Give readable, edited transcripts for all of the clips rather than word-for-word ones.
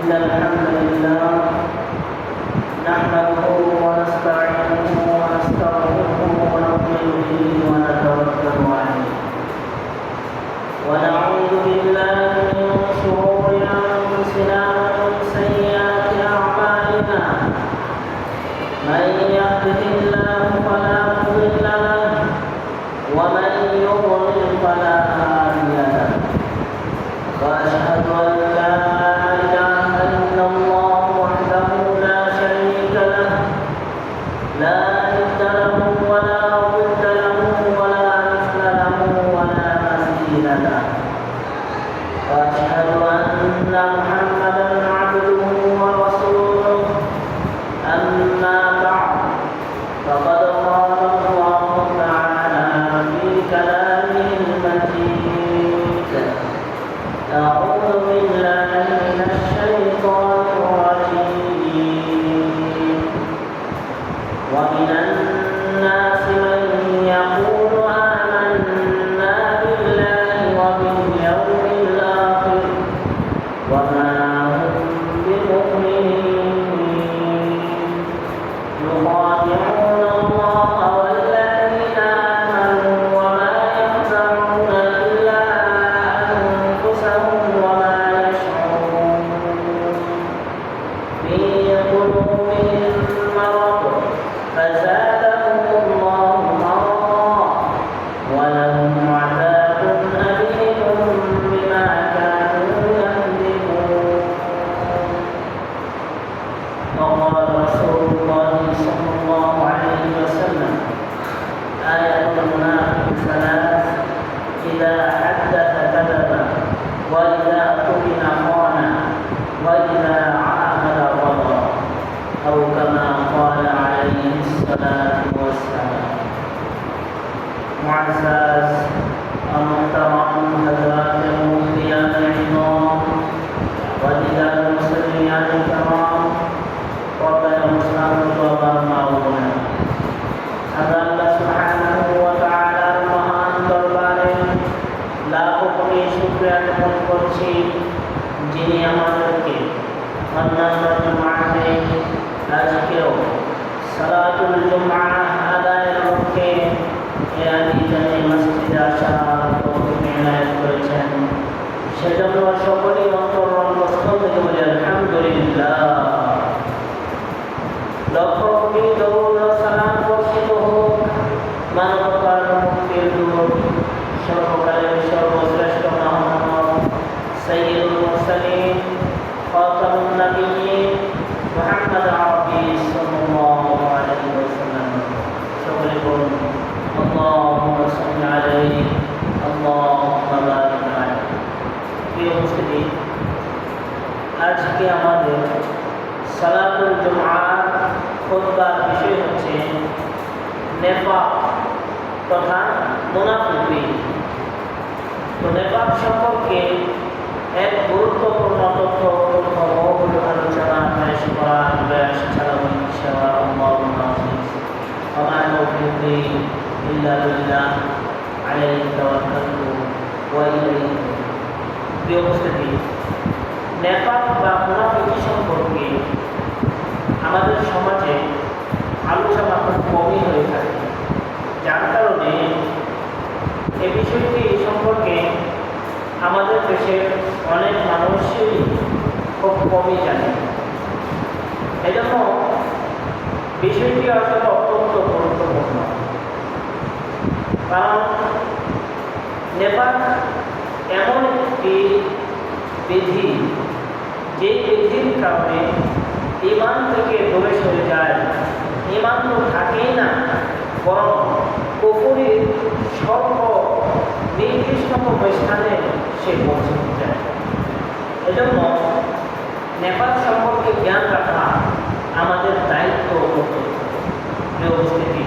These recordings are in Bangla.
إن الحمد لله نحمده ونستعينه ونستغفره ونؤمن به ونتوكل عليه ونعوذ بالله من شرور أنفسنا ومن سيئات أعمالنا من يهده الله فلا مضل له ومن يضلل فلا هادي له وأشهد أن لا إله إلا الله وحده لا شريك له لا ند له ولا ضد له ولا مثل له ولا مثيل له وأشهد أن محمدا عبده ورسوله أما بعد فقد قال الله تعالى في كلامه المجيد أعوذ بالله من الشيطان الرجيم ومن الناس من يقول آمنا بالله وباليوم الآخر وما هم بمؤمنين يخادعون الله والذين آمنوا وما يخدعون إلا أنفسهم وما يشعرون في قلوبهم مرض فزادهم الله مرضا ولهم عذاب أليم بما كانوا يكذبون وقال رسول الله صلى الله عليه وسلم آية المنافق ثلاث إذا حدث كذب وإذا اؤتمن خان وإذا عاهد غدر أو كما قال عليه الصلاة والسلام. معزز المحترم حضرات المفتيان العظام ورجال المسلمين الكرام وبين المسلمين والمعروفين আল্লাহ সুবহানাহু ওয়া তাআলার মহান দরবারে লাখো কোটি শুকরিয়া জ্ঞাপন করছি যিনি আমাদেরকে অন্যান্য জুমাতে আজকেও সালাতুল জুমআ আদায়ের লক্ষ্যে এই মসজিদে আসার তৌফিক এনায়েত করেছেন সেজন্য সকলেই অন্তরস্থল থেকে বলি আলহামদুলিল্লাহ। লক্ষ কোটি দরুদ ও সালাম বর্ষিত হোক মানবতার মুক্তির দূত সর্বকালের সর্বশ্রেষ্ঠ মুহাম্মদ সাইয়্যিদুল মুরসালিন খাতামুন নবিয়্যিন মুহাম্মদ আরবি সাল্লাল্লাহু আলাইহি ওয়াসাল্লাম। সকলে বলুন আল্লাহুম্মা সাল্লি আলাইহি আল্লাহুম্মা বারিক আলাইহি। প্রিয় উপস্থিতি, আজকে আমাদের সালাতুল জুমআর খুতবার বিষয় হচ্ছে নেফাক তথা মুনাফিকি। তো নেফাক সম্পর্কে এক গুরুত্বপূর্ণ তথ্য বহুল আলোচনা পেশ করার প্রয়াস চালাবো ইনশাআল্লাহ। ওয়া তাওফীকি ইল্লা বিল্লাহ আলাইহি তাওয়াক্কালতু ওয়া ইলাইহি। প্রিয় উপস্থিতি, নেফাক বা মুনাফিকি সম্পর্কে আমাদের সমাজে আলোচনা খুব কমই হয়ে থাকে, যার কারণে এ বিষয়টি সম্পর্কে আমাদের দেশের অনেক মানুষই খুব কমই জানে। এজন্য বিষয়টি আসলে অত্যন্ত গুরুত্বপূর্ণ, কারণ নেফাক এমন একটি বিধি যে বিধির কারণে ঈমান থেকে দূরে সরে যায়, ঈমান তো থাকেই না, বরং কুফরের সর্ব নিকৃষ্টতম স্থানে সে পৌঁছে যায়। এজন্য নেফাক সম্পর্কে জ্ঞান রাখা আমাদের দায়িত্ব হতো। প্রিয় উপস্থিতি,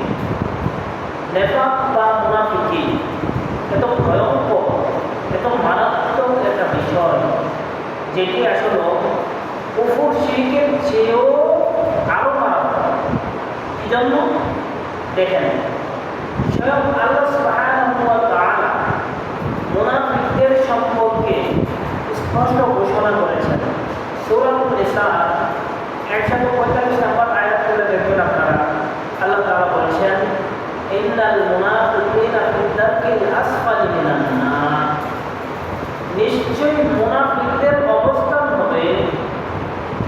নেফাক বা মুনাফিকি এত ভয়ঙ্কর, এত মারাত্মক একটা বিষয় যেটি আসলে কুফর শিরকের চেয়েও আরো মারাত্মক। কি জন্য দেখেন, স্বয়ং আল্লাহ সুবহানাহু ওয়া তাআলা মুনাফিকদের সম্পর্কে স্পষ্ট ঘোষণা করেছেন। সূরাতুল নিসা 145 নম্বর আয়াত করে দেখবেন আপনারা, আল্লাহ তাআলা বলছেন ইন্নাল মুনাফিকিনা ফি দারকিল আসফালি মিনান নার, নিশ্চয়ই মুনাফিকদের অবস্থান হবে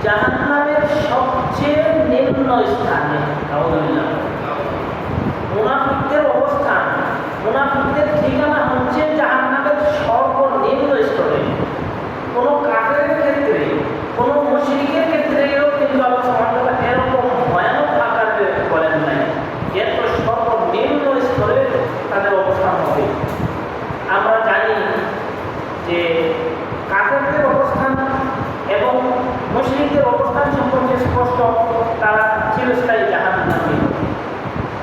জাহান্নামের সবচেয়ে নিম্ন স্থানে। আউযুবিল্লাহ। মুনাফিকদের অবস্থান, মুনাফিকদের ঠিকানা হচ্ছে জাহান্নামের সর্বনিম্ন স্তরে। কোনো কাফেরের ক্ষেত্রে, কোনো মুশরিকের ক্ষেত্রেও কিন্তু আল্লাহ সুবহানাহু ওয়া তাআলা এরকম ভয়ানক আকারে বলেন নাই, এত সর্বনিম্ন স্তরে তাদের অবস্থান হবে। আমরা জানি যে কাফেরদের অবস্থান এবং মুশরিকদের অবস্থান সম্পর্কে স্পষ্ট, তারা চিরস্থায়ী জাহান্নামে।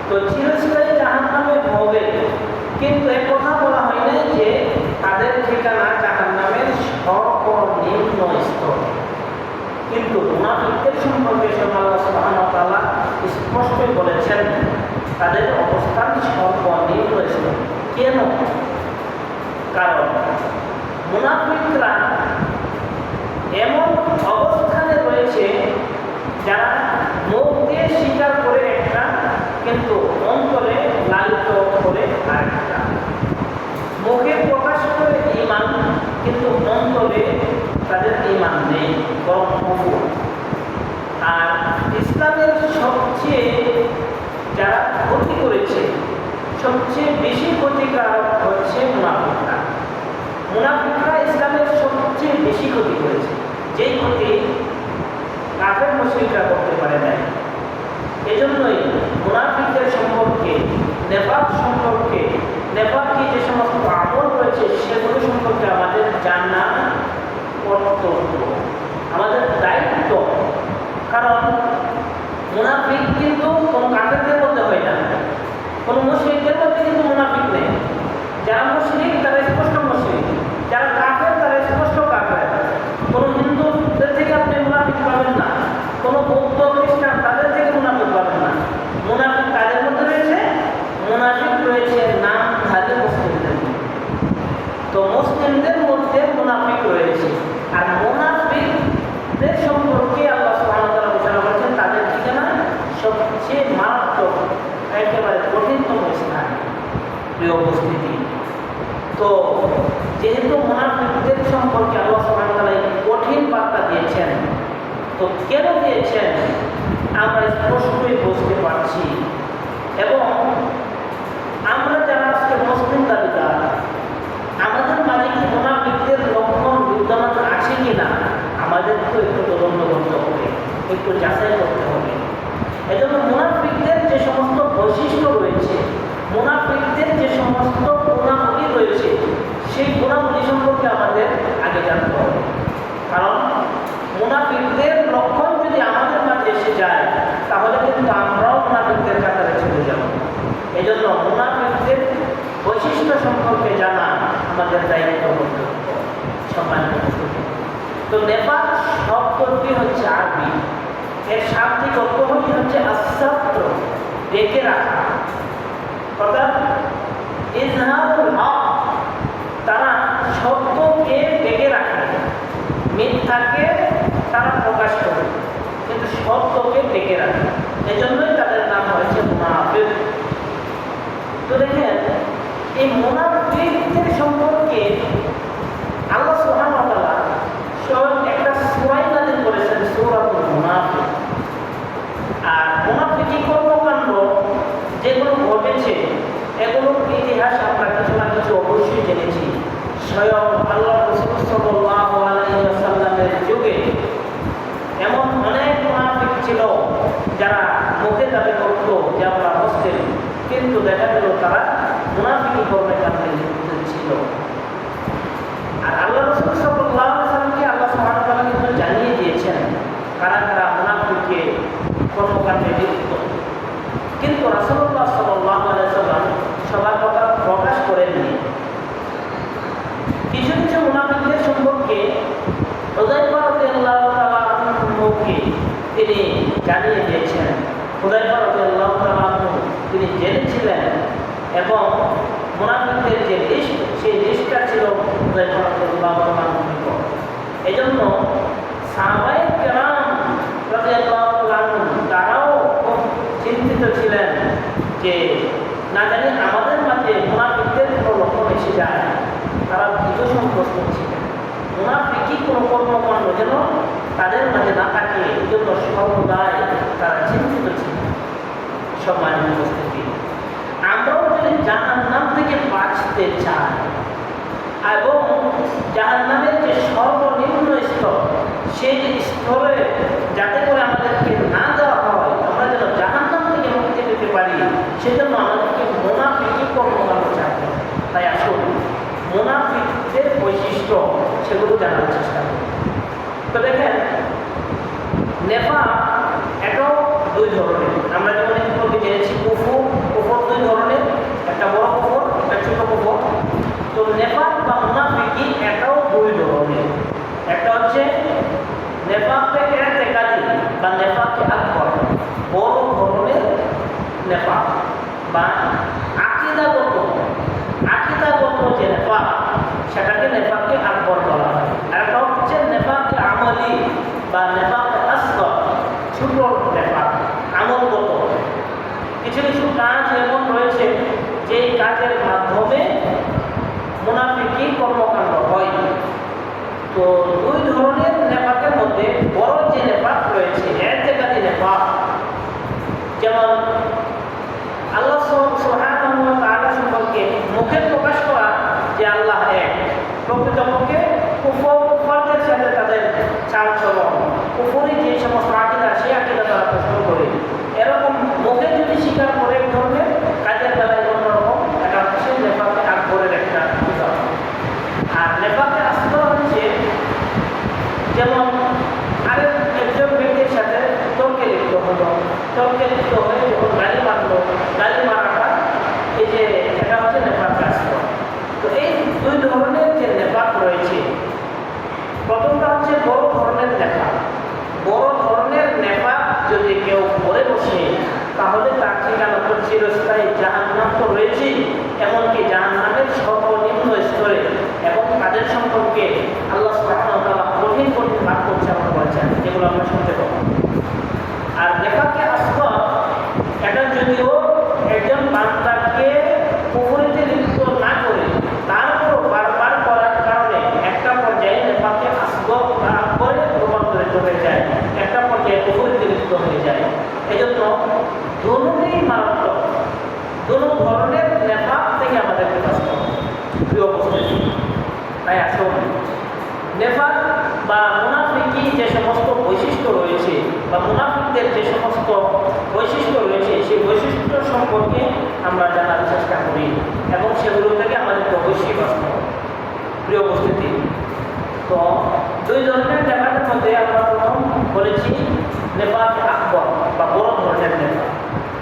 তো চিরস্থায়ী জাহান্নামে হবে, কিন্তু এক কথা বলা হয় না যে তাদের ঠিকানা জাহান্নামের সর্বনিম্ন স্তর। কিন্তু মুনাফিকদের সম্পর্কে আল্লাহ সুবহানাহু ওয়া তাআলা স্পষ্টই বলেছেন তাদের অবস্থান সর্বনিম্ন স্তর। কেন? কারণ মুনাফিকরা এমন অবস্থানে রয়েছে যারা মুখ দিয়ে স্বীকার করে একটা, কিন্তু অন্তরে লালিত করে আরেকটা। মুখে প্রকাশ করে ঈমান, কিন্তু অন্তরে তাদের ঈমান নেই, বরং কুফর। আর ইসলামের সবচেয়ে যারা ক্ষতি করেছে, সবচেয়ে বেশি ক্ষতিকারক হচ্ছে মুনাফিকরা। মুনাফিকরা ইসলামের সবচেয়ে বেশি ক্ষতি করেছে, যেই ক্ষতি কাফের মুশরিকরা করতে পারে নাই। এজন্যই মুনাফিকদের সম্পর্কে, নেফাক সম্পর্কে, নেফাকি যে সমস্ত আমল রয়েছে সেগুলো সম্পর্কে আমাদের জানা কর্তব্য, আমাদের দায়িত্ব। কারণ মুনাফিক কিন্তু কোনো কাফেরদের মধ্যে হয় না, কোনো মুশরিকদের মধ্যে কিন্তু মুনাফিক নেই। যারা মুশরিক তারা স্পষ্ট মুশরিক, যারা কাফের তারা স্পষ্ট কাফের। কোনো হিন্দুদের থেকে আপনি মুনাফিক পাবেন না, কোনো বৌদ্ধ খ্রিস্টান তাদের থেকে মুনাফিক পাবেন না। মুনাফিক কাদের মধ্যে রয়েছে? মুনাফিক রয়েছে নামধারী মুসলিমদের মধ্যে। তো মুসলিমদের মধ্যে মুনাফিক রয়েছে, আর মুনাফিকদের সম্পর্কে আল্লাহ সুবহানাহু ওয়া তাআলা ঘোষণা করেছেন তাদের ঠিকানা সবচেয়ে মারাত্মক, একেবারে কঠিনতম স্থান। প্রিয় উপস্থিতি, তো যেহেতু মুনাফিকদের সম্পর্কে আল্লাহ সুবহানাহু ওয়া তাআলা কঠিন বার্তা দিয়েছেন, তো কেন দিয়েছেন আমরা স্পষ্টই বুঝতে পারছি। এবং আমরা যারা আজকে মুসলিম দাবিদার, আমাদের মাঝে কি মুনাফিকদের লক্ষণ বিদ্যমান আছে কিনা আমাদেরকেও একটু তদন্ত করতে হবে, একটু যাচাই করতে হবে। এজন্য মুনাফিকদের যে সমস্ত বৈশিষ্ট্য রয়েছে, মুনাফিকদের যে সমস্ত গুণাবলী রয়েছে, সেই গুণাবলী সম্পর্কে আমাদের আগে জানতে হবে। কারণ মুনাফিকদের লক্ষণ যদি আমাদের মাঝে এসে যায়, তাহলে কিন্তু আমরাও মুনাফিকদের কাতারে চলে যাব। এজন্য মুনাফিকদের বৈশিষ্ট্য সম্পর্কে জানা আমাদের দায়িত্ব করতে হবে। সম্মানিত উপস্থিতি, তো নেফাক শব্দটি হচ্ছে আরবি, এর শাব্দিক অর্থই হচ্ছে আসাত্র, ঢেকে রাখা। অর্থাৎ ইজহারুল হক, তারা সত্যকে ঢেকে রাখে, মিথ্যাকে তারা প্রকাশ করে, কিন্তু সত্যকে ঢেকে রাখে। এজন্যই তাদের নাম হয়েছে মুনাফিক। তো দেখেন, এই মুনাফিকদের সম্পর্কে আল্লাহ সুবহানাহু ওয়া তাআলা স্বয়ং একটা সূরা নাযিল করেছেন, সূরাতুল মুনাফিক। আর মুনাফিকি কর্মকাণ্ড যেগুলো ঘটেছে, এগুলোর ইতিহাস আমরা কিছু না কিছু অবশ্যই জেনেছি। স্বয়ং আল্লাহ রাসূল সাল্লাল্লাহু আলাইহি ওয়াসাল্লামের যুগে এমন অনেক মুনাফিক ছিল যারা মুখে দাবি করত যে আমরা মুসলিম, কিন্তু দেখা গেল তারা মুনাফিকি কর্মকাণ্ডে লিপ্ত ছিল। আর আল্লাহ রাসূল সাল্লাল্লাহু আলাইহি ওয়াসাল্লামকে আল্লাহ সুবহানাহু ওয়া তাআলা কিন্তু জানিয়ে দিয়েছেন কারা কারা মুনাফিকে কর্মকাণ্ডে লিপ্ত। কিন্তু রাসূলুল্লাহ সাল্লাল্লাহু আলাইহি ওয়াসাল্লাম সবার কথা প্রকাশ করেননি। কিছু কিছু মুনাফিকদের সম্পর্কে হুযায়ফা রাদিয়াল্লাহু তাআলা আনহুকে তিনি জানিয়ে দিয়েছেন। হুযায়ফা রাদিয়াল্লাহু তাআলা আনহু তিনি জেনেছিলেন, এবং মুনাফিকদের যে লিস্ট, সেই লিস্টটা ছিল হুযায়ফা রাদিয়াল্লাহু তাআলা আনহুর নিকট। এজন্য সাহাবায়ে কেরাম যে না জানি আমাদের মাঝে মুনাফিকদের কোনো লক্ষণ এসে যায়, তারা ভীত সন্ত্রস্ত ছিলেন। মুনাফিকি কোনো কর্মকাণ্ড যেন তাদের মাঝে না থাকে, এই জন্য সর্বদাই তারা চিন্তিত ছিলেন। সম্মানিত উপস্থিতি, আমরাও যদি জাহান্নাম থেকে বাঁচতে চাই এবং জাহান্নামের যে সর্বনিম্ন স্তর, সেই স্তরে যাতে করে আমাদেরকে না দেওয়া হয়, আমরা যেন জাহান্নাম থেকে মুক্তি পেতে পারি, সেজন্য আমাদেরকে মুনাফিকি কর্মকাণ্ড চাইতে হবে। তাই আসুন মুনাফিকদের বৈশিষ্ট্য সেগুলো জানার চেষ্টা করি। তো দেখেন, নেফাক এটাও দুই ধরনের। আমরা যেমন একটু জেনেছি কুফর দুই ধরনের, একটা বড় কুফর, একটা ছোট কুফর। তো নেফাক বা মুনাফিকি এটাও দুই ধরনের। একটা হচ্ছে নেফাকে ইতিকাদি বা নেফাকে আকবর, বড় ধরনের নেফাক বা আকীদাগত যে নেফাক, সেটাকে নেফাকে আকবর বলা হয়। আর একটা হচ্ছে নেফাকে আমলি বা নেফাকে আসগর, ছোট নেফাক, আমলগত। কিছু কিছু কাজ এমন রয়েছে যে কাজের মাধ্যমে মুনাফিকি কর্মকাণ্ড হয়। তো দুই ধরনের নেফাকের মধ্যে বড় যে নেফাক রয়েছে ইতিকাদি নেফাক, যেমন আল্লাহ সুবহানাহু ওয়া তাআলা সম্পর্কে মুখে প্রকাশ করা যে আল্লাহ এক, প্রকৃতপক্ষে কুফরদের সাথে তাদের চালচলন, কুফরি যে সমস্ত আকীদা, সেই আকীদা তারা পোষণ করে, এরকম মুখে যদি স্বীকার করে এক ধরনের, কাজের বেলায় অন্যরকম। এটা হচ্ছে নেফাকে আকবরের একটা উদাহরণ। আর নেফাকে আসগর হচ্ছে যেমন একজন ব্যক্তির সাথে তর্কে লিপ্ত হলো, তর্কে লিপ্ত হয়ে যখন গালি মারলো, গালি মারাটা এই যে এটা হচ্ছে নেফাকে আসগর। তো এই দুই ধরনের যে নেফাক রয়েছে, প্রথমটা হচ্ছে বড় ধরনের নেফাক। বড় ধরনের নেফাক যদি কেউ করে বসে, তাহলে তার ঠিকানা তো চিরস্থায়ী জাহান্নাম তো রয়েছে, এমনকি জাহান্নামের সর্বনিম্ন স্তরে। এবং তাদের সম্পর্কে আল্লাহ সুবহানাহু ওয়া তাআলা কঠিন কঠিন বাক্য উচ্চারণ করেছেন, যেগুলো আমরা শুনতে পাবো। আর নেফাকে আসগর এটা যদিও একজন বান্দাকে কুফরিতে লিপ্ত না করে, তারপর বারবার করার কারণে একটা পর্যায়ে নেফাকে আসগর বা আকবরে রূপান্তরিত হয়ে যায়, একটা পর্যায়ে কুফরিতে লিপ্ত হয়ে যায়। এই জন্য দুটোই মারাত্মক। দুটো ধরনের নেফাক থেকে আমাদেরকে বাঁচতে হবে, প্রিয় উপস্থিতি। তাই আসুন নেফাক বা মুনাফিকি যে সমস্ত বৈশিষ্ট্য রয়েছে বা মুনাফিকদের যে সমস্ত বৈশিষ্ট্য রয়েছে, সেই বৈশিষ্ট্য সম্পর্কে আমরা জানার চেষ্টা করি এবং সেগুলো থেকে আমাদেরকে অবশ্যই বাঁচতে হবে, প্রিয় উপস্থিতি। তো দুই ধরনের নেফাকের মধ্যে আমরা প্রথম বলেছি নেফাক আকবর বা বড় ধরনের নেফাক।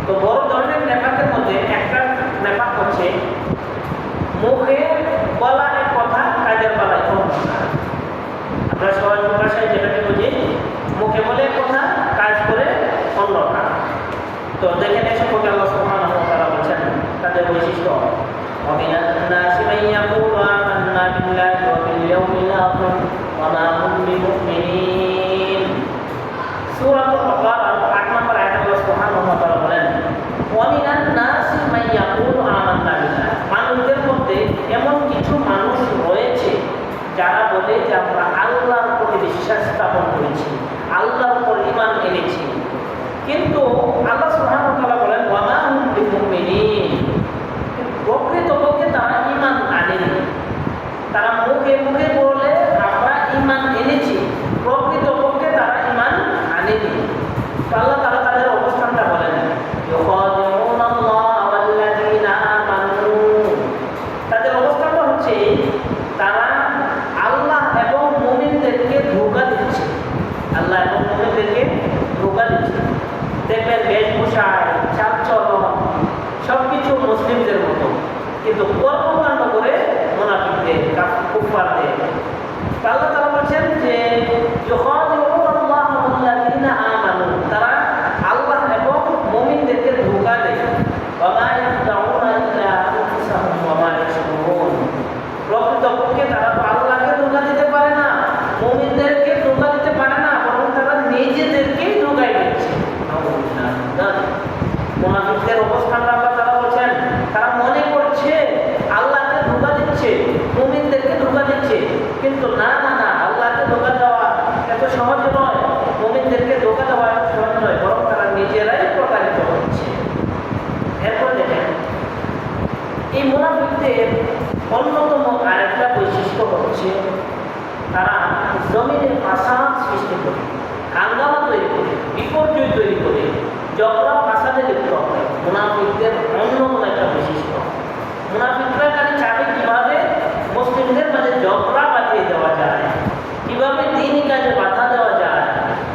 তো বড় ধরনের নেফাকের মধ্যে একটা নেফাক হচ্ছে মুখে বলা এক কথা, কাজের বেলায় অন্য। আমরা সবাই ভাষায় যেটাকে বুঝি, মুখে বলে কথা, কাজ করে অন্যটা। তো দেখেন এসব আল্লাহ সুবহানাহু ওয়া তাআলা বলেছেন তাদের বৈশিষ্ট্য, ওয়ামিনান নাসি মান ইয়াকুলু আমান্না বিল্লাহি ওয়া বিল ইয়াউমিল আখির ওয়া মা হুম বিমুমিনিন। সূরাতুল বাকারা 8 নম্বর আয়াতে আল্লাহ সুবহানাহু ওয়া তাআলা বলেন, ওয়ামিনান নাসি মান ইয়াকুলু আমান্না বিল্লাহ। মানুষদের মধ্যে এমন কিছু মানুষ রয়েছে যারা বলে যে আমরা আল্লাহর প্রতি বিশ্বাস স্থাপন করেছি, আল্লাহর উপর ঈমান এনেছি, কিন্তু আল্লাহ সুবহানাহু ওয়া তাআলা বলেন ওয়া মা হুম বিমুমিনিন, প্রকৃতপক্ষে তারা ঈমান আনেনি। তারা মুখে মুখে বলে আমরা ঈমান এনেছি, প্রকৃতপক্ষে তারা ঈমান আনেনি। তো আল্লাহ তাআলা তাদের অবস্থানটা বলেন, ইউখাদিউনাল্লাহ ওয়াল্লাযীনা আমানু। তাদের অবস্থানটা হচ্ছে তারা আল্লাহ এবং মুমিনদেরকে ধোঁকা দিচ্ছে, আল্লাহ এবং মুমিনদেরকে ধোঁকা দিচ্ছে। দেখবেন বেশভূষায়, চালচলন সবকিছু মুসলিমদের মতো, কিন্তু কর্মকাণ্ড করে মুনাফিকদের, কুফফারদের। আল্লাহ তাআলা বলছেন যে ইউখাদিউনাল্লাহ ওয়াল্লাযীনা আমানু, তারা আল্লাহ এবং মুমিনদেরকে ধোঁকা দেয়। ওয়া মা ইয়াখদাউনা ইল্লা আনফুসাহুম ওয়া মা ইয়াশউরুন। প্রকৃতপক্ষে তারা তো আল্লাহকে ধোঁকা দিতে পারে না, মুমিনদেরকে ধোঁকা দিতে পারে না, বরং তারা নিজেদেরকেই ধোঁকায় দিচ্ছে। মুনাফিকদের অবস্থানটা আল্লাহ দিচ্ছে, মুমিনদেরকে ধোঁকা দিচ্ছে। কিন্তু না না না, আল্লাহকে ধোঁকা দেওয়া এত সহজ নয়, মুমিনদেরকে ধোঁকা দেওয়া এত সহজ নয়, বরং তারা নিজেরাই প্রতারিত হচ্ছে। এরপর দেখেন, এই মুনাফিকদের অন্যতম আরেকটা বৈশিষ্ট্য হচ্ছে তারা জমিনে ফাসাদ সৃষ্টি করে, হাঙ্গামা তৈরি করে, বিপর্যয় তৈরি করে, ঝগড়া ফাসাদে লিপ্ত হয়। মুনাফিকদের অন্যতম একটা বৈশিষ্ট্য। মুনাফিকরা খালি চাবে কিভাবে মুসলিমদের মাঝে ঝগড়া বাঁধিয়ে দেওয়া যায়, কিভাবে দ্বীনি কাজে বাধা দেওয়া যায়,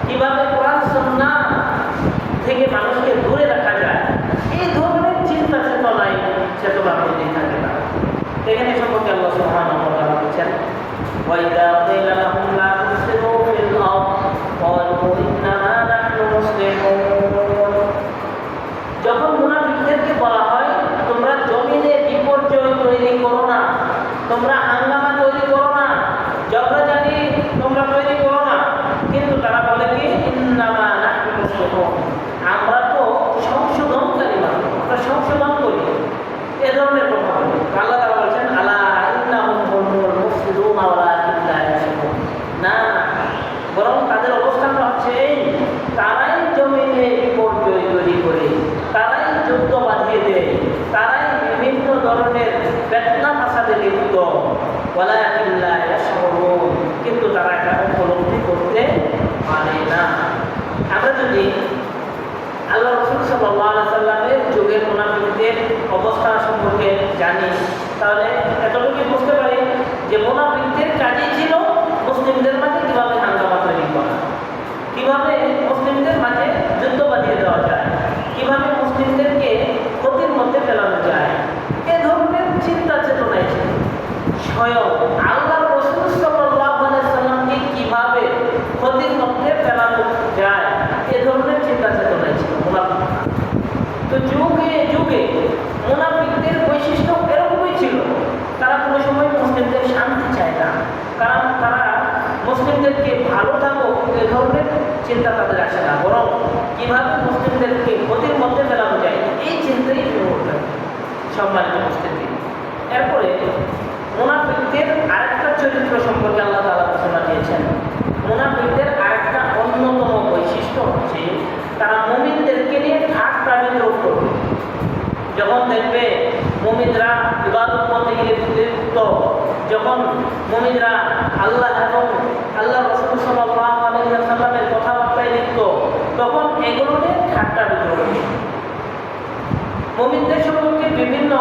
কিভাবে কোরআন সুন্নাহ থেকে মানুষকে দূরে রাখা যায়, এই ধরনের চিন্তা চেতনা থাকে না। এখানে সম্পর্কে আল্লাহ সুবহানাহু ওয়া তাআলা বলেছেন, ওয়াইদা কিলা লাহুম লা তুফসিদু ফিল আরদ ক্বালু ইন্নামা নাহনু মুসলিমুন। যখন মুনাফিকদেরকে বলা হয় তোমরা জমিনে বিপর্যয় তৈরি করো না, তোমরা হাঙ্গামা তৈরি করো না, ঝগড়াঝাটি তোমরা তৈরি করো না, কিন্তু তারা বলে কি ইন্নামা নাহনু মুসলিমুন, আমরা তো সংশোধনকারী মানুষ, আমরা সংশোধন করি, এ ধরনের কথা বলে। আল্লাহ তাআলা বলছেন আলা ইন্নাহুম হুমুল মুফসিদুনা ওয়ালাকিন লা ইয়াশউরুন। না, বরং তাদের অবস্থানটা হচ্ছে এই, তারাই জমিনে বিপর্যয় তৈরি করে, তারাই যুদ্ধ বাঁধিয়ে দেয়, তারাই বিভিন্ন ধরনের ফিতনা ফাসাদে লিপ্ত, ওয়ালাকিন লা ইয়াশউরুন, কিন্তু তারা এটা উপলব্ধি করতে পারে না। আমরা যদি আল্লাহ রাসূল সাল্লাল্লাহু আলাইহি সাল্লামের যুগের মুনাফিকদের অবস্থা সম্পর্কে জানি, তাহলে এতটুকু বুঝতে পারি যে মুনাফিকদের কাজই ছিল মুসলিমদের মাঝে কিভাবে হাঙ্গামা তৈরি করা, কিভাবে মুসলিমদের মাঝে যুদ্ধ বাঁধিয়ে দেওয়া যায়, কিভাবে মুসলিমদেরকে ক্ষতির মধ্যে ফেলানো যায়, এ ধরনের চিন্তা চেতনায় ছিল। স্বয়ং আল্লাহ রাসূল সাল্লাল্লাহু আলাইহি সাল্লামকে কিভাবে ক্ষতির মধ্যে ফেলানো যায়, এ ধরনের চিন্তা চেতনায় ছিল মুনাফিক। তো যুগে যুগে মুনাফিকদের বৈশিষ্ট্য এরকমই ছিল। তারা কোনো সময় মুসলিমদের শান্তি চায় না, কারণ তারা মুসলিমদেরকে ভালো থাকুক এ ধরনের চিন্তা তাদের আসে না, বরং কীভাবে মুসলিমদেরকে ক্ষতির মধ্যে ফেলানো যায় এই চিন্তাই করতে সম্মানিত মুসলিমদের। এরপরে মুনাফিকদের আরেকটা চরিত্র সম্পর্কে আল্লাহ তাআলা ঘোষণা দিয়েছেন। মুনাফিকদের আরেকটা অন্যতম বৈশিষ্ট্য হচ্ছে তারা মুমিনদেরকে নিয়ে ঠাট্টা বিদ্রূপ করবে। যখন দেখবে মুমিনরা ইবাদত করতে গিয়ে লিপ্ত, যখন মুমিনরা আল্লাহ এবং আল্লাহ রাসূল সাল্লাল্লাহু আলাইহি ওয়াসাল্লামের কথাবার্তায় লিপ্ত, তখন এগুলো নিয়ে ঠাট্টা বিদ্রূপ করবে। মুমিনদের সম্পর্কে বিভিন্ন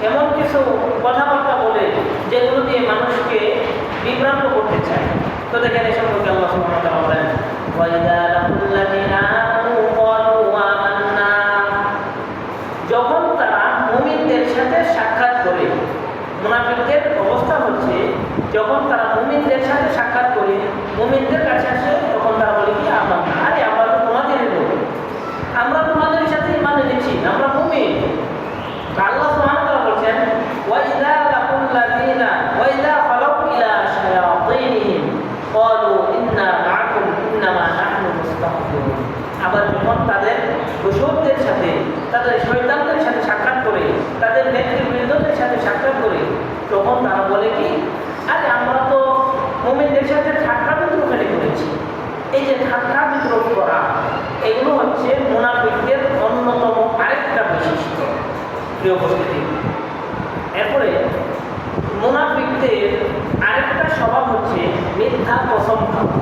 এমন কিছু কথাবার্তা বলে যেগুলো দিয়ে মানুষকে বিভ্রান্ত করতে চায়। তো দেখেন এই সম্পর্কে আল্লাহ সুবহানাহু ওয়া তাআলা বলেন, ওয়াইদা লাকুল্লাযিনা আমানু ক্বালু আমান্না, যখন তারা মুমিনদের সাথে সাক্ষাৎ করে, মুনাফিকদের অবস্থা হচ্ছে যখন তারা মুমিনদের সাথে সাক্ষাৎ করে মুমিনদের কাছে আসে, তখন তারা বলে কি আমান্না, আরে আমরা তো তোমাদেরই লোক, আমরা তোমাদের সাথে ঈমান এনেছি, আমরা মুমিন। আল্লাহ সুবহানাহু ওয়া তাআলা বলেন, ওয়াইদা লাকুল্লাযিনা ওয়াইদা খালাউ ইলা শায়াতিনহিম ক্বালু ইন্না মাআকুম ইন্নামা নাহনু মুস্তাহজিউন। আবার যখন তাদের দোসরদের সাথে, তাদের শয়তানদের সাথে সাক্ষাৎ করে, তাদের নেতৃবৃন্দদের সাথে সাক্ষাৎ করে, তখন তারা বলে কি আরে আমরা তো মুমিনদের সাথে ঠাট্টা বিদ্রূপ করেছি। এই যে ঠাট্টা বিদ্রূপ করা, এগুলো হচ্ছে মুনাফিকদের অন্যতম আরেকটা বৈশিষ্ট্য। প্রিয় উপস্থিতি, এরপরে মুনাফিকদের আরেকটা স্বভাব হচ্ছে মিথ্যা কসম খাওয়া।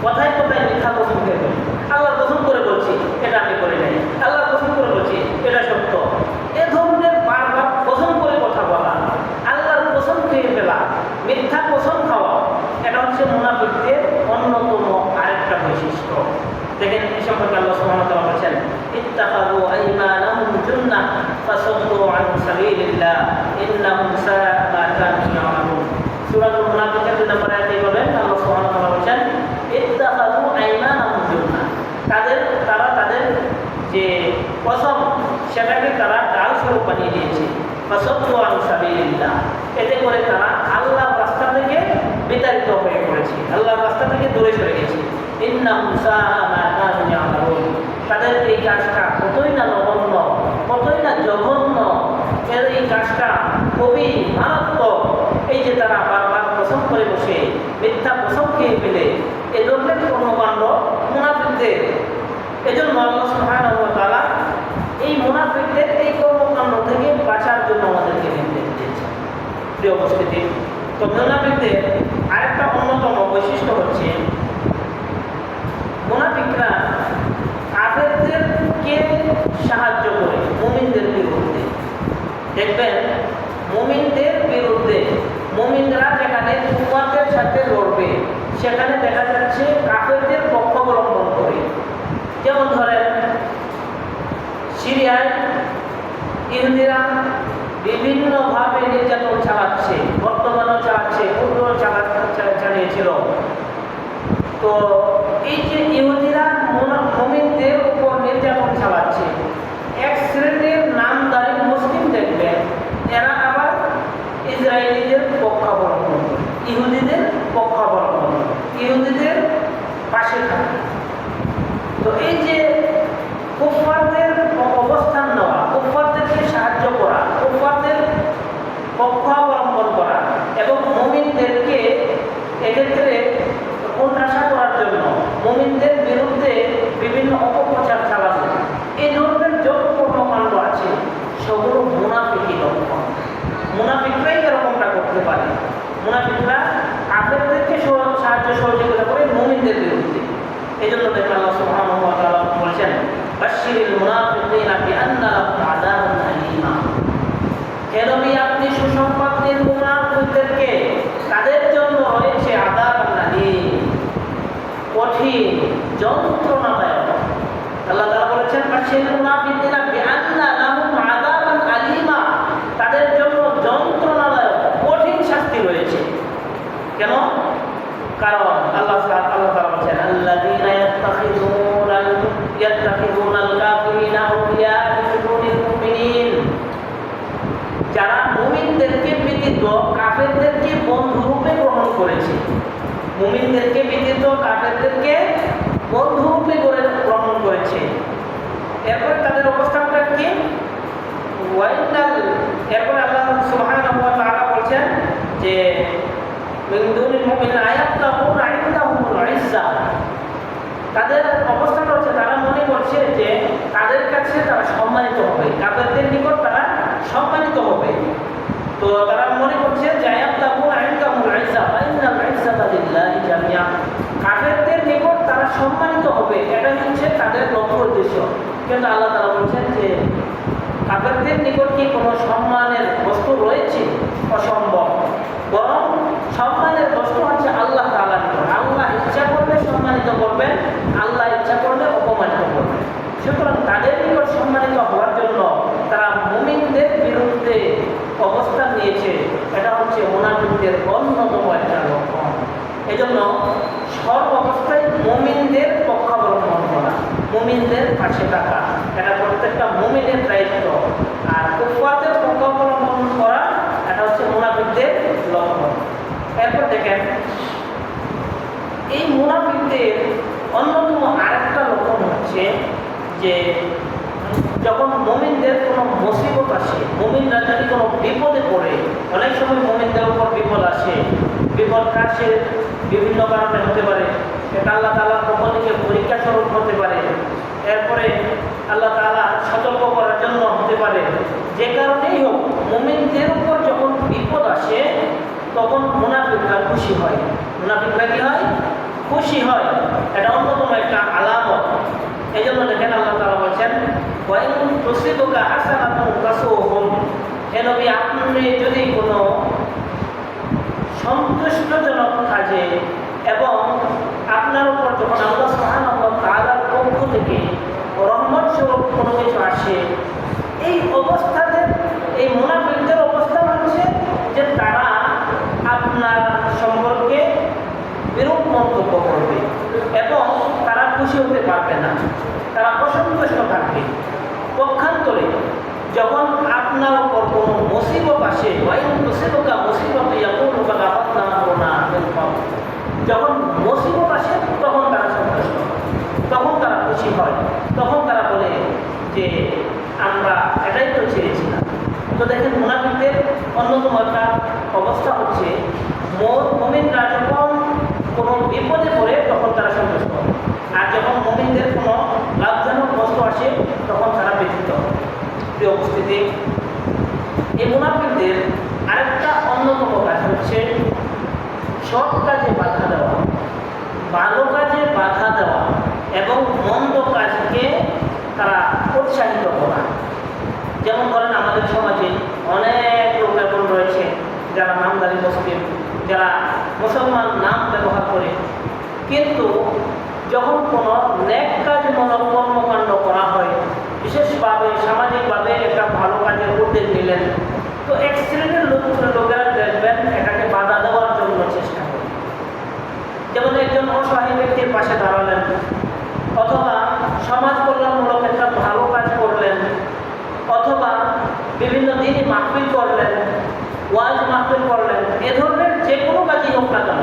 কথায় কথায় মিথ্যা কসম খেয়ে ফেলে, আল্লাহর কসম করে বলছি এটা আমি করি নাই, আল্লাহর কসম করে বলছি এটা সত্য, এ ধরনের বারবার কসম করে কথা বলা, আল্লাহর কসম খেয়ে ফেলা, মিথ্যা কসম খাওয়া, এটা হচ্ছে মুনাফিকদের অন্যতম আরেকটা বৈশিষ্ট্য। দেখেন এই সম্পর্কে আল্লাহ সুবহানাহু ওয়া তাআলা বলেছেন, ইত্তাখাযু আইমানাহুম জুন্নাহ ফাসাদ্দু আন সাবিলিল্লাহ ইন্নাহুম সাআ মা কানু ইয়ামালুন। সূরাতুল মুনাফিকুন 2 নম্বর আয়াতে বলেন, আল্লাহ সুবহানাহু ওয়া তাআলা বলেছেন, ইত্তাখাযু আইমানাহুম জুন্নাহ, তারা তাদের যে কসম সেটাকে তারা ঢাল স্বরূপ বানিয়ে দিয়েছে। ফাসাদ্দু আন সাবিলিল্লাহ, এতে করে তারা আল্লাহর রাস্তা থেকে বিতাড়িত হয়ে পড়েছে, আল্লাহর রাস্তা থেকে দূরে সরে গেছে। ইন্নাহুম সাআ মা কানু ইয়ামালুন, তাদের এই কাজটা কতই না নগণ্য, কতই না জঘন্য, এই কাজটা খুবই মারাত্মক, যারা বারবার কসম করে বসে মিথ্যা কসম খেয়ে ফেলে এ ধরনের কর্মকাণ্ড মুনাফিকদের। এজন্য আল্লাহ সুবহানাহু ওয়া তাআলা এই মুনাফিকদের এই কর্মকাণ্ড থেকে বাঁচার জন্য আমাদেরকে নির্দেশ দিয়েছেন। প্রিয় উপস্থিতি, তো মুনাফিকদের আরেকটা অন্যতম বৈশিষ্ট্য হচ্ছে মুনাফিকরা কাফেরদেরকে সাহায্য করে মুমিনদের বিরুদ্ধে। দেখবেন মুমিনদের বিরুদ্ধে মুমিনরা যেখানে কুফারদের সাথে লড়বে সেখানে দেখা যাচ্ছে কাফেরদের পক্ষ অবলম্বন করে। যেমন ধরেন সিরিয়ায় ইহুদিরা বিভিন্নভাবে নির্যাতন চালাচ্ছে, বর্তমানেও চালাচ্ছে, পূর্বেও চালিয়েছিল। তো এই যে ইহুদিরা মুমিনদের উপর নির্যাতন চালাচ্ছে, এক শ্রেণীর নামদারি মুসলিম দেখবেন এরা আবার ইসরায়েলিদের পক্ষ অবলম্বন করে, ইহুদিদের পক্ষ অবলম্বন করে, ইহুদিদের পাশে থাকে। তো এই যে কুফফারদের অবস্থান নেওয়া, কুফফারদেরকে সাহায্য করা, কুফফারদের পক্ষ অবলম্বন করা এবং মুমিনদেরকে এক্ষেত্রে কোণঠাসা করার জন্য মুমিনদের বিরুদ্ধে বিভিন্ন অপপ্রচার চালানো, এই ধরনের যত কর্মকাণ্ড আছে সেগুলো মুনাফিকি লক্ষণ। মুনাফিকরাই এরকমটা করতে পারে। মুনাফিকরা কাফেরদেরকে সাহায্য সহযোগিতা করে মুমিনদের বিরুদ্ধে। এই জন্য দেখবেন আল্লাহ সুবহানাহু ওয়া তাআলা বলেছেন বাশশিরিল মুনাফিকিনা বিআন্না লাহুম আযাবান আলীমা। হে নবী, আপনি সুসংবাদ দিন মুনাফিকদেরকে, তাদের জন্য রয়েছে আযাবান আলীম, কঠিন যন্ত্রণাদায়ক। আল্লাহ তাআলা বলেছেন বাশশিরিল মুনাফিকিনা বিআন্না লাহুম আযাবান আলীমা, তাদের জন্য যন্ত্রণাদায়ক কঠিন শাস্তি রয়েছে। কেন? কারণ আল্লাহ তাআলা বলেছেন আল্লাযীনা ইয়াত্তাখিযুনাল কাফিরিনা আউলিয়া মিন দুনিল মুমিনিন, যারা মুমিনদেরকে ব্যতীত কাফেরদেরকে বন্ধুরূপে গ্রহণ করেছে। মুমিনদেরকে ব্যতীত কাফেরদেরকে বন্ধুরূপে গ্রহণ করেছে। এরপরে তাদের অবস্থানটা কি? এরপরে আল্লাহ সুবহানাহু ওয়া তাআলা বলছেন যে মিন দুনিল মুমিনিন আয়াতাহুনা ইনদাহুমুল ইজ্জা, তাদের অবস্থাটা হচ্ছে তারা মনে করছে যে তাদের কাছে তারা সম্মানিত হবে, কাফেরদের নিকট তারা সম্মানিত হবে। তো তারা মনে করছে যে আয়াতাহুনা ইনদাহুমুল ইজ্জা ওয়া ইন্নাল ইজ্জাতা লিল্লাহি জামিআ, কাফেরদের নিকট তারা সম্মানিত হবে, এটা হচ্ছে তাদের লক্ষ্য উদ্দেশ্য। কিন্তু আল্লাহ তাআলা বলছেন যে কাফেরদের নিকট কি কোনো সম্মানের বস্তু রয়েছে? অসম্ভব। বরং সম্মানের বস্তু হচ্ছে আল্লাহ তাআলার নিকট। আল্লাহ ইচ্ছা করলে সম্মানিত করবেন, আল্লাহ ইচ্ছা করলে অপমানিত করবেন। সুতরাং তাদের নিকট সম্মানিত হওয়ার জন্য তারা মুমিনদের বিরুদ্ধে অবস্থান নিয়েছে। এটা হচ্ছে মুনাফিকদের অন্যতম একটা লক্ষণ। এজন্য সর্ব অবস্থায় মুমিনদের পক্ষ অবলম্বন করা, মুমিনদের পাশে থাকা, এটা প্রত্যেকটা মুমিনের দায়িত্ব। আর কুফফারদের পক্ষ অবলম্বন করা এটা হচ্ছে মুনাফিকদের লক্ষণ। এরপর দেখেন এই মুনাফিকদের অন্যতম আরেকটা লক্ষণ হচ্ছে যে যখন মুমিনদের কোনো মুসিবত আসে, মুমিনরা যদি কোনো বিপদে পড়ে, অনেক সময় মুমিনদের উপর বিপদ আসে, বিপদটা আসে বিভিন্ন কারণে হতে পারে। এটা আল্লাহ তাআলার পক্ষ থেকে পরীক্ষা স্বরূপ হতে পারে, এরপরে আল্লাহ তাআলা সতর্ক করার জন্য হতে পারে। যে কারণেই হোক মুমিনদের উপর যখন বিপদ আসে তখন মুনাফিকরা খুশি হয়। মুনাফিকরা কি হয়? খুশি হয়। এটা অন্যতম একটা আলামত। এই জন্য দেখেন আল্লাহ তাআলা বলছেন ওয়া ইন তুসিবুকা হাসানাতুন তাসুহুম, হে নবী, আপনি যদি কোনো সন্তুষ্টজনক কাজে এবং আপনার উপর যখন আল্লাহ সুবহানাহু ওয়া তাআলার পক্ষ থেকে রহমত স্বরূপ কোনো কিছু আসে, এই অবস্থাতে এই মুনাফিকদের অবস্থা হচ্ছে যে তারা আপনার সম্পর্কে বিরূপ মন্তব্য করবে এবং তারা খুশি হতে পারবে না, তারা অসন্তুষ্ট থাকবে। পক্ষান্তরে যখন আপনার উপর কোনো মুসিবত আসে, যখন মুসিবত আসে তখন তারা সন্তুষ্ট, তখন তারা খুশি হয়, তখন তারা বলে যে আমরা এটাই তো চেয়েছিলাম। তো দেখেন মুনাফিকদের অন্যতম একটা অবস্থা হচ্ছে মুমিনরা যখন কোনো বিপদে পড়ে তখন তারা সন্তুষ্ট হয়, আর যখন মুমিনদের কোনো লাভজনক বস্তু আসে তখন তারা ব্যথিত হয়। প্রিয় উপস্থিতি, এই মুনাফিকদের আরেকটা অন্যতম কাজ হচ্ছে সৎ কাজে বাধা দেওয়া, ভালো কাজে বাধা দেওয়া এবং মন্দ কাজকে তারা উৎসাহিত করা। যেমন ধরেন আমাদের সমাজে অনেক লোক এখন রয়েছে যারা নামদারি মুসলিম, যারা মুসলমান নাম ব্যবহার করে, কিন্তু যখন কোনো নেক কাজমূলক কর্মকাণ্ড করা হয়, বিশেষভাবে সামাজিকভাবে একটা ভালো কাজের উদ্যোগ নিলেন, তো এক শ্রেণীর লোকেরা দেখবেন এটাকে বাধা দেওয়ার জন্য চেষ্টা করে। যেমন একজন অসহায় ব্যক্তির পাশে দাঁড়ালেন, অথবা সমাজ কল্যাণমূলক একটা ভালো কাজ করলেন, অথবা বিভিন্ন দিনই মাহফিল করলেন, ওয়াজ মাহফিল করলেন, এ ধরনের যে কোনো কাজই হোক না কেন,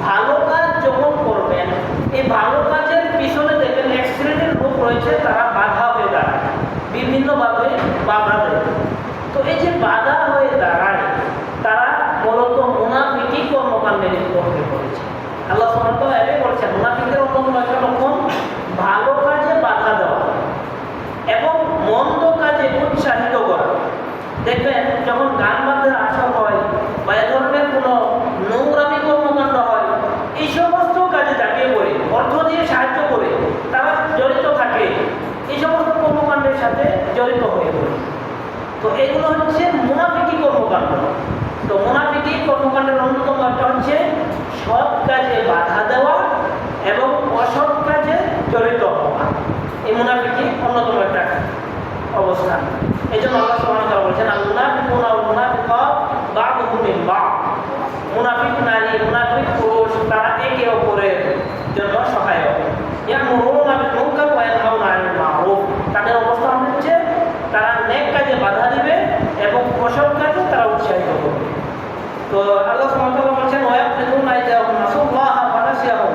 ভালো কাজ যখন করবেন, এই ভালো কাজের পিছনে দেখবেন এক শ্রেণীর লোক রয়েছে, তারা বাধা হয়ে দাঁড়ায়, বিভিন্নভাবে বাধা দেয়। তো এই যে বাধা হয়ে দাঁড়ায়, তারা মূলত মুনাফিকি কর্মকাণ্ডে লিপ্ত করেছে। আল্লাহ সুবহানাহু ওয়া তাআলা এটাই বলছেন, মুনাফিকদের অন্যতম একটা লক্ষণ ভালো কাজে বাধা দেওয়া এবং মন্দ কাজে উৎসাহিত করা। দেখবেন যখন গান বাদ্যের আসর হয় বা এ ধরনের কোনো নোংরামি কর্মকাণ্ড হয়, এই সমস্ত কাজে জাগিয়ে পড়ে, অর্থ দিয়ে সাহায্য করে তারা জড়িত থাকে, এই সমস্ত কর্মকাণ্ডের সাথে জড়িত হয়ে পড়ে। তো এগুলো হচ্ছে মুনাফিকি কর্মকাণ্ড। তো মুনাফিকি কর্মকাণ্ডের অন্যতম একটা হচ্ছে সৎ কাজে বাধা দেওয়া এবং অসৎ কাজে জড়িত হওয়া। এই মুনাফিকি অন্যতম একটা অবস্থান। এই জন্য আল্লাহ সুবহানাহু ওয়া তাআলা বলেছেন, আল মুনাফিকুনা ওয়াল মুনাফিকাত বা'দুহুম মিন বা'দ। মুনাফিক নারী, মুনাফিক পুরুষ, তারা একে অপরের জন্য সহায়ক। ইয়া'মুরুনা বিল মুনকার ওয়া ইয়ানহাউনা আনিল মা'রুফ। তাদের অবস্থান হচ্ছে তারা নেক কাজে বাধা দিবে এবং অসৎ কাজে তারা উৎসাহিত করবে। তো আল্লাহ সুবহানাহু ওয়া তাআলা বলেছেন, ওয়া ইয়াকুলুনা ইযাহুম নাসুল্লাহা ফানাসিয়াহুম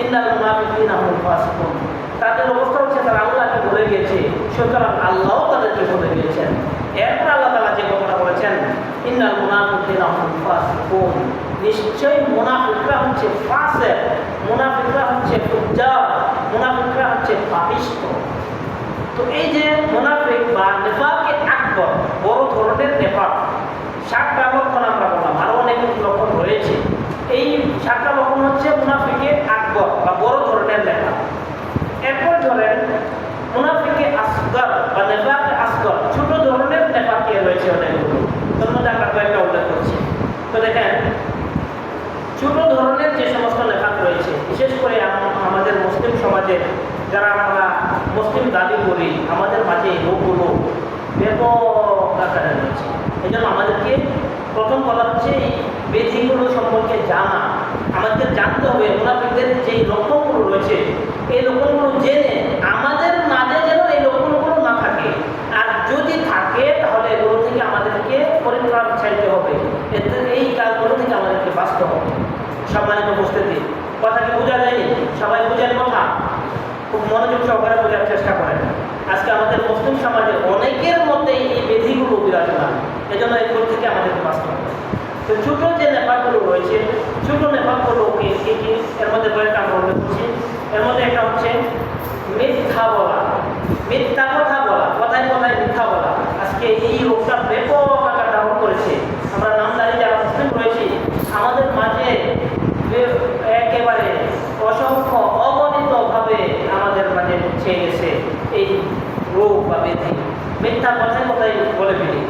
ইন্নাল মুনাফিকিনা হুমুল ফাসিকুন। তাদের অবস্থা হচ্ছে তারা আল্লাহকে ভুলে গিয়েছে, সুতরাং আল্লাহও তাদেরকে ভুলে গিয়েছেন। এরপর আল্লাহ তাআলা যে কথাটা বলেছেন, ইন্নাল মুনাফিকিনা হুমুল ফাসিকুন, নিশ্চয়ই মুনাফিকরা হচ্ছে ফাসিক, মুনাফিকরা হচ্ছে ফুজ্জার, মুনাফিকরা হচ্ছে পাপিষ্ঠ। তো এই যে মুনাফিক বা নিফাকে আকবর, বড় ধরনের নিফাক, 7টা লক্ষণ আমরা বললাম, আরো অনেক লক্ষণ রয়েছে। এই 7টা লক্ষণ হচ্ছে মুনাফিকে আকবর বা বড় ধরনের নিফাক। এরপর ধরেন মুনাফিকে আসগর বা নিফাকে আসগর, ছোট ধরনের নিফাকে রয়েছে অনেকগুলো, তার মধ্যে আমরা কয়েকটা উল্লেখ করছি। তো দেখেন, ছোট ধরনের যে সমস্ত নিফাক রয়েছে, বিশেষ করে আমাদের মুসলিম সমাজে যারা আমরা মুসলিম দাবি করি, আমাদের মাঝে এই রোগগুলো ব্যাপক আকারে রয়েছে। এই জন্য আমাদেরকে প্রথম কথা হচ্ছে এই বিধিগুলো সম্পর্কে জানা। আমাদের জানতে হবে মুনাফিকদের যে লক্ষণগুলো রয়েছে, এই লক্ষণগুলো জেনে আমাদের মাঝে যেন এই লক্ষণগুলো না থাকে, আর যদি থাকে তাহলে এগুলো থেকে আমাদেরকে পরিত্রাণ চাইতে হবে, এই কাজগুলো থেকে আমাদেরকে বাঁচতে হবে। সম্মানিত উপস্থিতি, কথা কি বোঝা যায়নি? সবাই বোঝেন কথা? খুব মনোযোগ সহকারে বোঝার চেষ্টা করেন। আজকে আমাদের মুসলিম সমাজে অনেকের মধ্যে এই বিধিগুলো বিরাজমান, এজন্য এগুলো থেকে আমাদেরকে বাঁচতে হবে। তো ছোট যে নেপালগুলো রয়েছে, ছোট নেপালগুলো কি কি, এর মধ্যে কয়েকটা আমরা উল্লেখ করছি। এর মধ্যে একটা হচ্ছে মিথ্যা বলা, মিথ্যা কথা বলা, কথায় কথায় মিথ্যা বলা। আজকে এই রোগটা ব্যাপক আকার ধারণ করেছে। আমরা নামদারি যারা মুসলিম রয়েছি, আমাদের মাঝে একেবারে অসংখ্য অগণিতভাবে আমাদের মাঝে ছেয়ে গেছে এই রোগ বা ব্যাধি, মিথ্যা কথায় কথায় বলে ফেলি।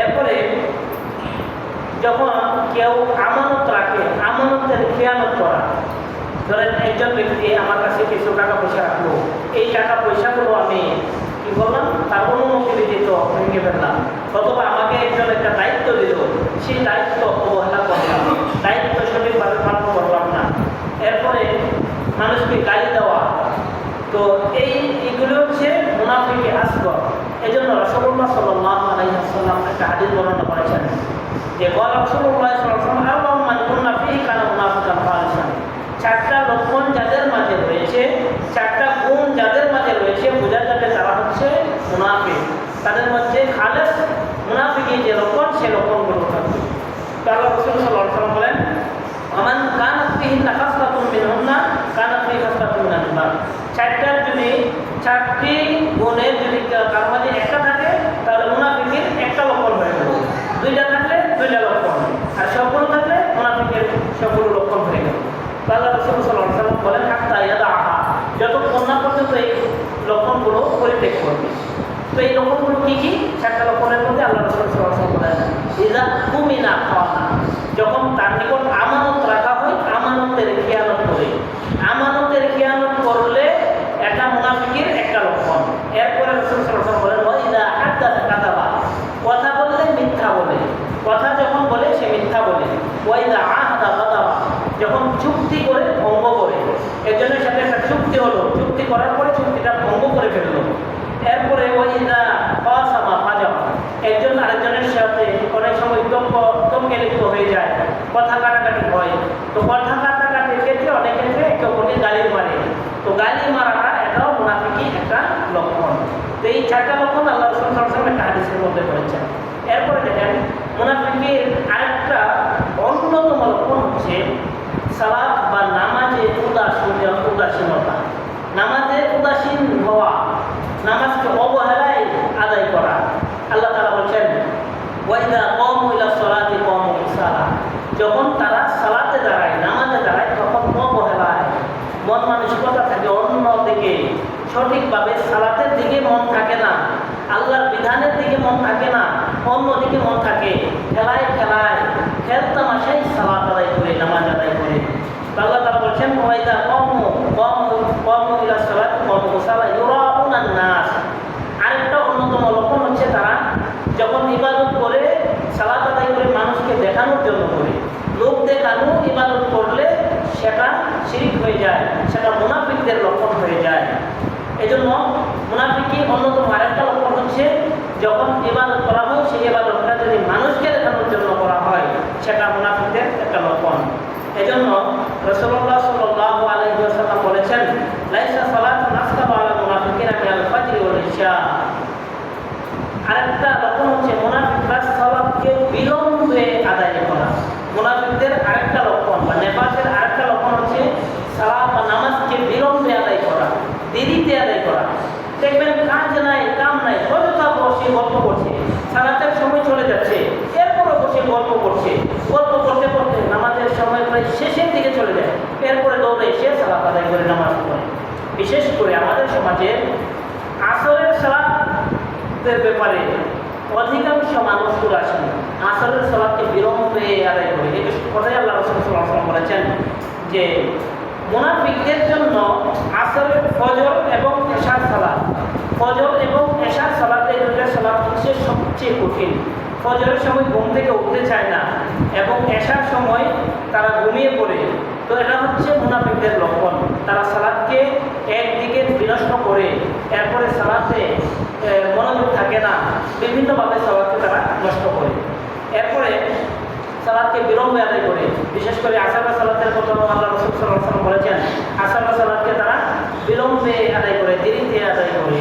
এরপরে যখন কেউ আমানত রাখে, আমানতের খেয়ানত করা। ধরেন একজন ব্যক্তি আমার কাছে কিছু টাকা পয়সা রাখলো, এই টাকা পয়সাগুলো আমি কি বললাম, তার অনুমতি ব্যতীত ভেঙে ফেললাম, অথবা আমাকে একজন একটা দায়িত্ব দিল, সেই দায়িত্ব অবহেলা করলাম, দায়িত্ব সঠিকভাবে পালন করলাম না। এরপরে মানুষকে গালি দেওয়া। তো এইগুলো হচ্ছে মুনাফিকে আসগর। এই জন্য রাসূলুল্লাহ সাল্লাল্লাহু আলাইহি ওয়াসাল্লাম একটা হাদিস বর্ণনা করেছেন যে রাসূলুল্লাহ সাল্লাল্লাহু আলাইহি ওয়াসাল্লাম মান কুন্না ফীহি কানা মুনাফিকান খালিসান। 4টা লক্ষণ যাদের মাঝে রয়েছে, 4টা গুণ যাদের মাঝে রয়েছে, বোঝা যাবে তারা হচ্ছে মুনাফিক। তাদের মধ্যে খালেস মুনাফিকের যে লক্ষণ, সেই লক্ষণগুলো থাকবে। তাহলে আল্লাহ রাসূল সাল্লাল্লাহু আলাইহি ওয়াসাল্লাম বলেন হাত্তা ইয়াদাহা, যতক্ষণ না পর্যন্ত এই লক্ষণগুলো পরিত্যাগ করবে। তো এই লক্ষণগুলো কি কি? 4টা লক্ষণের মধ্যে আল্লাহ রাসূল সাল্লাল্লাহু আলাইহি ওয়াসাল্লাম বলেন ইযা কুমিনা খানা, যখন তার নিকট আমানত রাখা হয় আমানতের খেয়ানত করে। আমানতের খেয়ানত করলে এটা মুনাফিকের একটা লক্ষণ। এরপরে রাসূল সাল্লাল্লাহু আলাইহি ওয়াসাল্লাম বলেন ওয়া ইযা হাদাসা কাযাবা, কথা বললে মিথ্যা বলে, কথা যখন বলে সে মিথ্যা বলে। ওয়া ইযা আহাদা গাদাবা, যখন চুক্তি করে ভঙ্গ করে। এর জন্য সাথে একটা চুক্তি হলো, চুক্তি করার পরে চুক্তিটা ভঙ্গ করে ফেললো। এরপরে ওয়া ইযা কাসামা ফাজাবা, একজন আরেকজনের সাথে অনেক সময় তর্কে লিপ্ত হয়ে যায়, কথা কাটাকাটি হয়। তো কথা কাটাকাটির ক্ষেত্রে অনেক ক্ষেত্রে একে অপরকে গালি মারে। তো গালি মারাটা এটাও মুনাফিকি একটা লক্ষণ। তো এই 4টা লক্ষণ আল্লাহ রাসূল সাল্লাল্লাহু আলাইহি ওয়াসাল্লাম একটা হাদিসের মধ্যে বলেছেন। এরপরে দেখেন মুনাফিকের আরেকটা অন্যতম লক্ষণ হচ্ছে সালাত বা নামাজে উদাসীনতা, নামাজে উদাসীন হওয়া, নামাজকে অবহেলায় আদায় করা। আল্লাহ তাআলা বলছেন ওয়াইদা কামু ইলা সালাতি কামু কুসালা, যখন তারা সালাতে দাঁড়ায়, নামাজে দাঁড়ায়, তখন অবহেলায় মন মানসিকতা থাকে অন্যদিকে, সঠিকভাবে সালাতের দিকে মন থাকে না, আল্লাহর বিধানের দিকে মন থাকে না, অন্যদিকে মন থাকে। খেলায় খেলতামাশাই সালাত আদায় করে, নামাজ আদায় করে। আল্লাহ তাআলা বলছেন ওয়াইদা কামু ইলা সালাতি কামু কুসালা ইউরাউনান নাস, আরেকটা অন্যতম লক্ষণ হচ্ছে তারা যখন ইবাদত করে, সালাত আদায় করে মানুষকে দেখানোর জন্য করে, লোক দেখানো ইবাদত করলে সেটা শিরক হয়ে যায়, সেটা মুনাফিকদের লক্ষণ হয়ে যায়। এজন্য মুনাফিকি অন্যতম আরেকটা লক্ষণ হচ্ছে যখন ইবাদত করা হয় সেই ইবাদতটা যদি মানুষকে দেখানোর জন্য করা হয় সেটা মুনাফিকদের একটা লক্ষণ। এজন্য রাসূলুল্লাহ সাল্লাল্লাহু আলাইহি ওয়াসাল্লাম বলেছেন লাইসা সালাতুন আসকালু আলা মুনাফিকিনা মিনাল ফাজরি ওয়াল ইশা। আরেকটা লক্ষণ হচ্ছে মুনাফিকরা সালাতকে বিলম্বে আদায় করা। মুনাফিকদের আরেকটা লক্ষণ বা নেফাকের আরেকটা লক্ষণ হচ্ছে সালাত বা নামাজকে বিলম্বে আদায় করা, দেরিতে আদায় করা। দেখবেন কাজ নাই, কাম নাই, অযথা বসে গল্প করছে, সালাতের সময় চলে যাচ্ছে, এরপরে বসে গল্প করছে, গল্প করতে করতে নামাজের সময় প্রায় শেষের দিকে চলে যায়, এরপরে দৌড়ে এসে সালাত আদায় করে নামাজ পড়ে। বিশেষ করে আমাদের সমাজে আসরের সালাতের ব্যাপারে অধিকাংশ মানুষ আসেন, আসরের সালাতকে বিলম্বে আদায় করে। এই কথাই আল্লাহ রাসূল সাল্লাল্লাহু আলাইহি ওয়াসাল্লাম বলেছেন যে মুনাফিকদের জন্য আসরের ফজর এবং এশার সালাত, ফজর এবং এশার সালাত, এই দুটো সালাত হচ্ছে সবচেয়ে কঠিন। ফজরের সময় ঘুম থেকে উঠতে চায় না এবং এশার সময় তারা ঘুমিয়ে পড়ে। তো এটা হচ্ছে মুনাফিকদের লক্ষণ। তারা সালাতকে একদিকে বিনষ্ট করে, এরপরে সালাতে মনোযোগ থাকে না, বিভিন্নভাবে সালাতকে তারা নষ্ট করে। এরপরে সালাতকে বিলম্বে আদায় করে, বিশেষ করে আসর সালাতের কথা আল্লাহ রাসূল সাল্লাল্লাহু আলাইহি ওয়াসাল্লাম বলেছেন আসর সালাতকে তারা বিলম্বে আদায় করে, দেরিতে আদায় করে।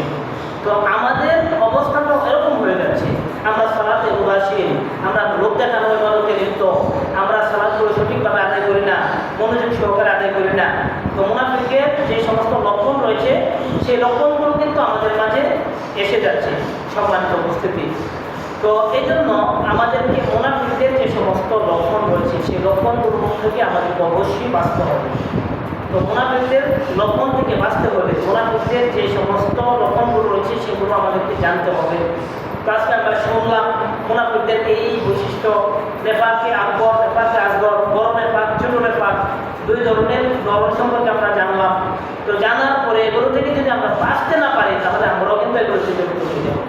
তো আমাদের অবস্থাটা এরকম হয়ে যাচ্ছে, আমরা সালাতে উদাসীন, আমরা লোক দেখানো ইবাদতে লিপ্ত, আমরা সালাতগুলো সঠিকভাবে আদায় করি না, মনোযোগ সহকারে আদায় করি না। তো মুনাফিকের যে সমস্ত লক্ষণ রয়েছে সেই লক্ষণগুলো কিন্তু আমাদের মাঝে এসে যাচ্ছে, সম্মানিত উপস্থিতি। তো এই জন্য আমাদেরকে মুনাফিকদের যে সমস্ত লক্ষণ রয়েছে সেই লক্ষণগুলোর থেকে আমাদেরকে অবশ্যই বাঁচতে হবে। তো মুনাফিকদের লক্ষণ থেকে বাঁচতে হলে মুনাফিকদের যে সমস্ত লক্ষণগুলো রয়েছে সেগুলো আমাদেরকে জানতে হবে। তো আজকে আমরা শুনলাম মুনাফিকদের এই বৈশিষ্ট্য, নেফাকে আকবর, নেফাকে আসগর, বড় নেফাক, ছোট নেফাক, দুই ধরনের ধরন সম্পর্কে আমরা জানলাম। তো জানার পরে এগুলো থেকে যদি আমরা বাঁচতে না পারি তাহলে আমরাও কিন্তু এগুলো থেকে হয়ে যাবো।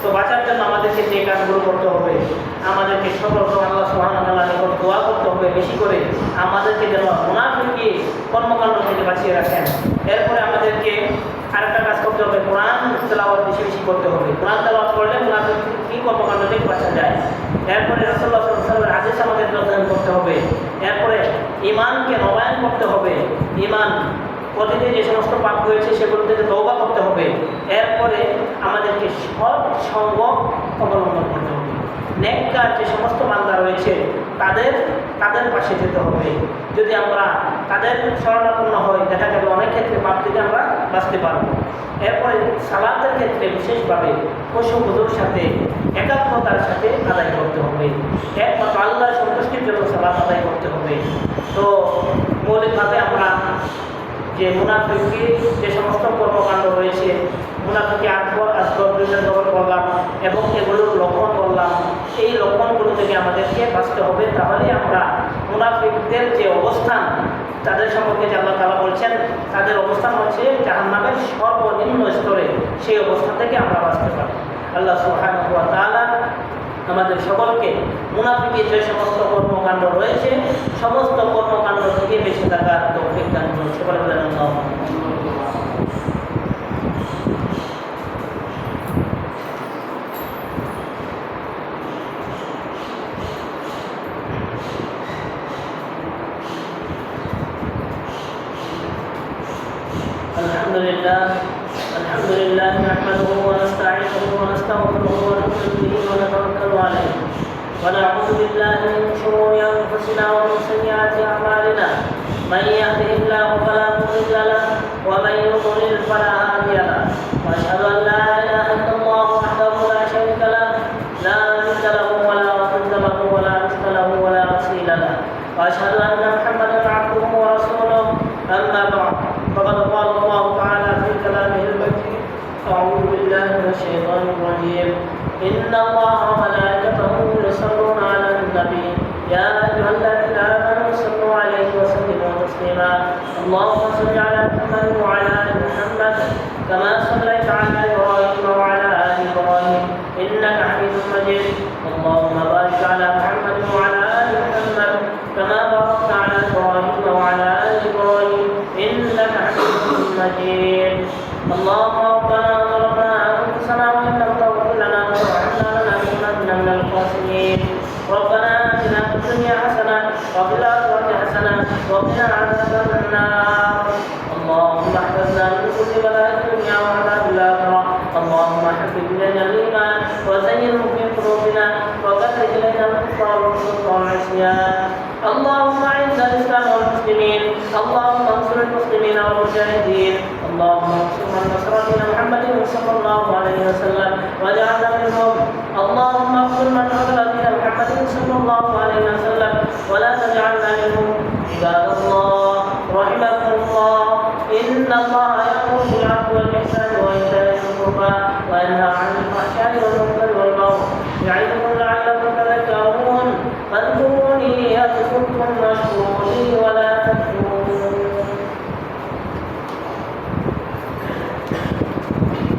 তো বাঁচার জন্য আমাদেরকে যে কাজগুলো করতে হবে, আমাদেরকে সর্বপ্রথম আল্লাহ সুবহানাহু ওয়া তাআলার নিকট দোয়া করতে হবে বেশি করে, আমাদেরকে যেন মুনাফিকি কর্মকাণ্ড থেকে বাঁচিয়ে রাখেন। এরপরে আমাদেরকে আরেকটা কাজ করতে হবে, কোরআন তেলাওয়াত বেশি বেশি করতে হবে। কোরআন তেলাওয়াত করলে মুনাফিকি কর্মকাণ্ড থেকে বাঁচা যায়। এরপরে রাসূলুল্লাহ সাল্লাল্লাহু আলাইহি ওয়াসাল্লামের আদেশ আমাদেরকে অধ্যয়ন করতে হবে। এরপরে ঈমানকে নবায়ন করতে হবে, ঈমান অতীতে যে সমস্ত পাপ হয়েছে সেগুলো থেকে তওবা করতে হবে। এরপরে আমাদেরকে সৎ সঙ্গ অবলম্বন করতে হবে। নেককার যে সমস্ত বান্দা রয়েছে তাদের পাশে যেতে হবে। যদি আমরা তাদের শরণাপন্ন হই, দেখা যাবে অনেক ক্ষেত্রে পাপ থেকে আমরা বাঁচতে পারবো। এরপরে সালাতের ক্ষেত্রে বিশেষভাবে খুশুখুজুর সাথে একাত্মতার সাথে আদায় করতে হবে। একমাত্র আল্লাহর সন্তুষ্টির জন্য সালাত আদায় করতে হবে। তো মৌলিকভাবে আমরা যে মুনাফিকের যে সমস্ত কর্মকাণ্ড রয়েছে, মুনাফিকে আকবর আসবর দুইটা করলাম এবং এগুলোর লক্ষণ করলাম, এই লক্ষণগুলো থেকে আমাদেরকে বাঁচতে হবে। তাহলে আমরা মুনাফিকদের যে অবস্থান, তাদের সম্পর্কে যে আল্লাহ তাআলা বলছেন তাদের অবস্থান হচ্ছে জাহান্নামের সর্বনিম্ন স্তরে, সেই অবস্থান থেকে আমরা বাঁচতে পারি। আল্লাহ সুবহানাহু ওয়া তাআলা আমাদের সকলকে মুনাফিকের যে সমস্ত কর্মকাণ্ড রয়েছে সমস্ত কর্মকাণ্ড থেকে বেঁচে থাকার তৌফিক দান করুন। সকলে বলেন আল্লাহুম্মা الحمد لله نحمده ونستعينه ونستغفره ونؤمن به ونتوكل عليه ونعوذ بالله من شرور انفسنا ومن سيئات اعمالنا من يهده الله فلا مضل له ومن يضلل فلا هادي له واشهد ان لا اله الا الله وحده لا شريك له لا ند له ولا ضد له ولا مثل له ولا مثيل له واشهد ان محمدا عبده ورسوله اما بعد فقد قال الله تعالى في كلامه المجيد أعوذ بالله من الشيطان الرجيم إن الله وملائكته يصلون على النبي يا أيها الذين آمنوا صلوا عليه وسلموا تسليما اللهم صل على محمد وعلى آل محمد كما صليت على إبراهيم وعلى آل إبراهيم إنك حميد مجيد اللهم بارك على محمد وعلى آل محمد كما باركت على إبراهيم وعلى آل إبراهيم إنك حميد مجيد اللهم ربنا ظلمنا أنفسنا وإن لم تغفر لنا وترحمنا لنكونن من الخاسرين ربنا آتنا في الدنيا حسنة وفي الآخرة حسنة وقنا عذاب النار اللهم احفظنا من كل بلاء الدنيا وعذاب الآخرة اللهم حبب إلينا الإيمان وزينه في قلوبنا وكره إلينا الكفر والفسوق والعصيان اللهم أعز الإسلام والمسلمين اللهم انصر المسلمين والمجاهدين اللهم انصر من نصر دين محمد صلى الله عليه وسلم واجعلنا منهم اللهم اغفر من قتل دين محمد صلى الله عليه وسلم ولا تجعلنا منهم عباد الله رحمكم الله إن الله يأمر بالعدل والإحسان وإيتاء ذي القربى وينهى عن